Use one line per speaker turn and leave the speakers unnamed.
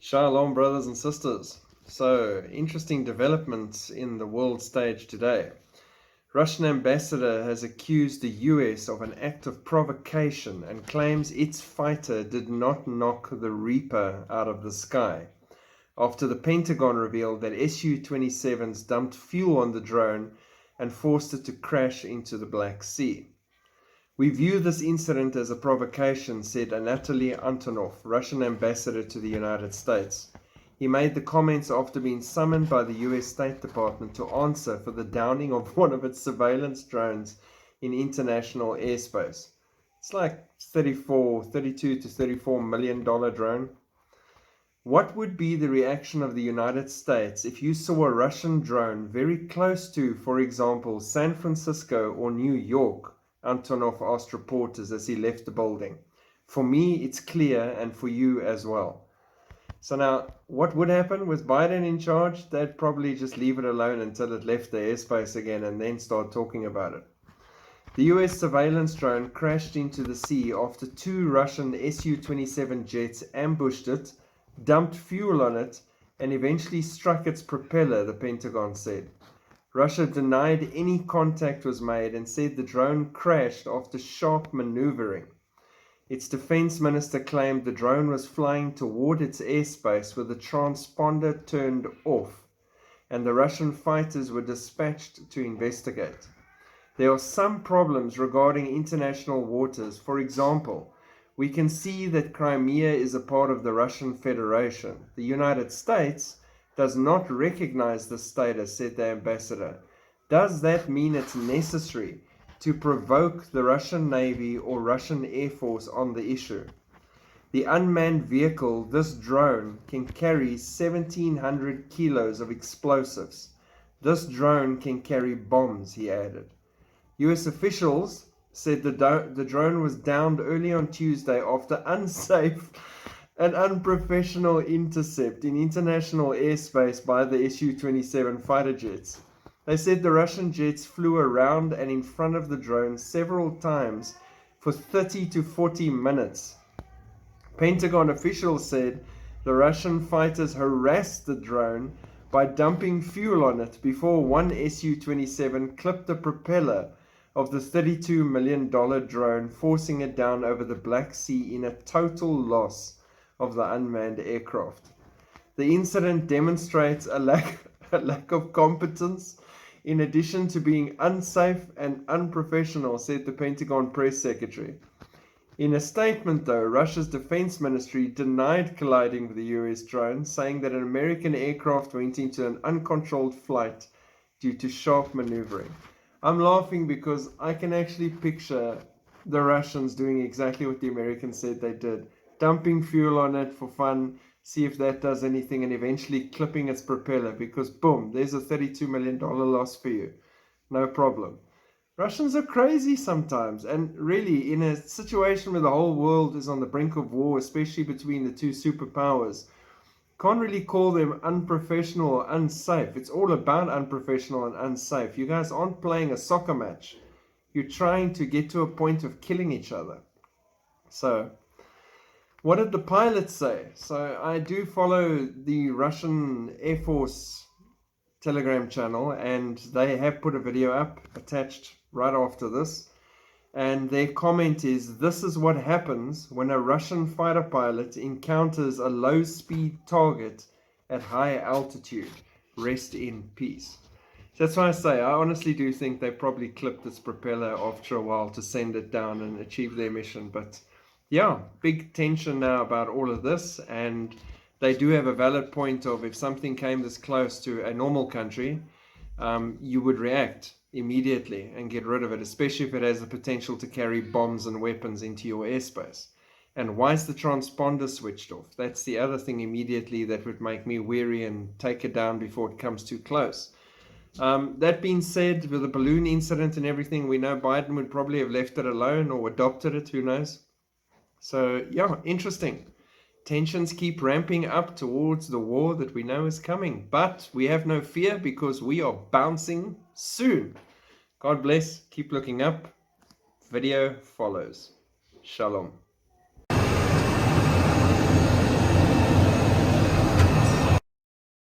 Shalom, brothers and sisters. So, interesting developments in the world stage today. Russian ambassador has accused the US of an act of provocation and claims its fighter did not knock the Reaper out of the sky, after the Pentagon revealed that Su-27s dumped fuel on the drone and forced it to crash into the Black Sea. We view this incident as a provocation, said Anatoly Antonov, Russian ambassador to the United States. He made the comments after being summoned by the US State Department to answer for the downing of one of its surveillance drones in international airspace. It's like $32 to $34 million drone. What would be the reaction of the United States if you saw a Russian drone very close to, for example, San Francisco or New York? Antonov asked reporters as he left the building. For me, it's clear, and for you as well. So now, what would happen with Biden in charge? They'd probably just leave it alone until it left the airspace again and then start talking about it. The US surveillance drone crashed into the sea after two Russian Su-27 jets ambushed it, dumped fuel on it, and eventually struck its propeller, the Pentagon said. Russia denied any contact was made and said the drone crashed after sharp maneuvering. Its defense minister claimed the drone was flying toward its airspace with the transponder turned off, and the Russian fighters were dispatched to investigate. There are some problems regarding international waters. For example, we can see that Crimea is a part of the Russian Federation. The United States does not recognize this status, said the ambassador. Does that mean it's necessary to provoke the Russian Navy or Russian Air Force on the issue? The unmanned vehicle, this drone, can carry 1,700 kilos of explosives. This drone can carry bombs, he added. US officials said the drone was downed early on Tuesday after unsafe and unprofessional intercept in international airspace by the Su-27 fighter jets. They said the Russian jets flew around and in front of the drone several times for 30 to 40 minutes. Pentagon officials said the Russian fighters harassed the drone by dumping fuel on it before one Su-27 clipped the propeller of the $32 million drone, forcing it down over the Black Sea in a total loss of the unmanned aircraft. The incident demonstrates a lack of competence in addition to being unsafe and unprofessional, said the Pentagon press secretary. In a statement, though, Russia's defense ministry denied colliding with the US drone, saying that an American aircraft went into an uncontrolled flight due to sharp maneuvering. I'm laughing because I can actually picture the Russians doing exactly what the Americans said they did. Dumping fuel on it for fun, see if that does anything, and eventually clipping its propeller because, boom, there's a $32 million loss for you. No problem. Russians are crazy sometimes, and really, in a situation where the whole world is on the brink of war, especially between the two superpowers, can't really call them unprofessional or unsafe. It's all about unprofessional and unsafe. You guys aren't playing a soccer match. You're trying to get to a point of killing each other. So, what did the pilots say? So I do follow the Russian Air Force Telegram channel, and they have put a video up attached right after this. And their comment is, this is what happens when a Russian fighter pilot encounters a low-speed target at high altitude. Rest in peace. That's why I say, I honestly do think they probably clipped its propeller after a while to send it down and achieve their mission. But yeah, big tension now about all of this, and they do have a valid point of if something came this close to a normal country, you would react immediately and get rid of it, especially if it has the potential to carry bombs and weapons into your airspace. And why is the transponder switched off? That's the other thing immediately that would make me wary and take it down before it comes too close. That being said, with the balloon incident and everything, we know Biden would probably have left it alone or adopted it, who knows? So, yeah, interesting. Tensions keep ramping up towards the war that we know is coming. But we have no fear because we are bouncing soon. God bless. Keep looking up. Video follows. Shalom.